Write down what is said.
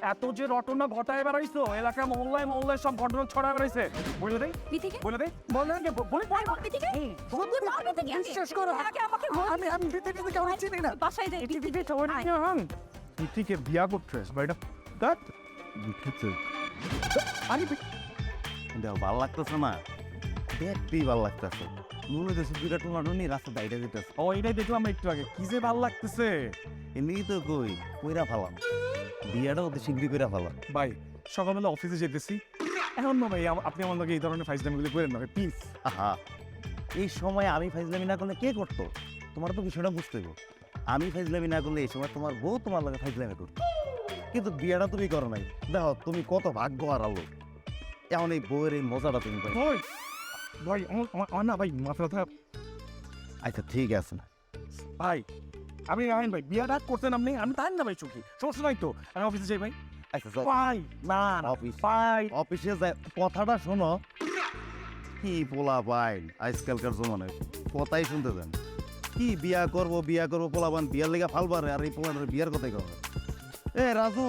এত যে রটনা ঘটায় বেড়াইছো এলাকা মহল্লায় মহল্লায় সব ঘটনা ছড়া বেড়াইছে বলে দেই বিথিকে বলে দেই বলে দেই বলে বিথিকে বন্ধু মার বিথিকে শেষ করো আগে আমাকে আমি বিথিকে কেউ চিনি না বাসায় যাই বিথিকে বিথিকে বিয়া করছিস বাড়িটা দেখ আরে দেখ ভালো লাগতেছে না দেখতেই ভালো লাগতেছে মনে হচ্ছে দুইটা টমাটো নিয়ে রাস্তা বাইরে যেতেছে ও এটাই দেখলাম একটু আগে কি যে ভালো লাগতেছে এমনি তো কইরা ফালাম বিয়াটা ওদের শীঘ্রই কইরা ফালাম ভাই সকালবেলা অফিসে যেতেছি এখন না ভাই আপনি আমার লগে এই ধরনের ফাইজলামিগুলি করেন না প্লিজ আহা এই সময় আমি ফাইজলামি না করলে কে করতো তোমার তো বিষয়টা বুঝতে হবে আমি ফাইজলামি না করলে এই সময় তোমার বউ তোমার লগে ফাইজলামি করতো কিন্তু বিয়াটা তুমি করো নাই দেখো তুমি কত ভাগ্য হারালো এখন এই বউয়ের এই মজাটা তুমি পাই ভাই ভাই আমার না ভাই মাথা ব্যথা আচ্ছা ঠিক আছে না ভাই আপনি আইন ভাই বিয়াটা করতেন আপনি আমি তাই না ভাই চুকি সমস্যা নাই তো আমি অফিসে যাই ভাই আচ্ছা যাও। ভাই না অফিস ভাই অফিসে যায় কথাটা শোনো কি পোলা পাই আজকালকার জমানায় কথাই শুনতে দেন কি বিয়া করবো পোলাবান বিয়ার লেগে ফালবারে আর এই পোলার বিয়ার কথাই কবে এ রাজু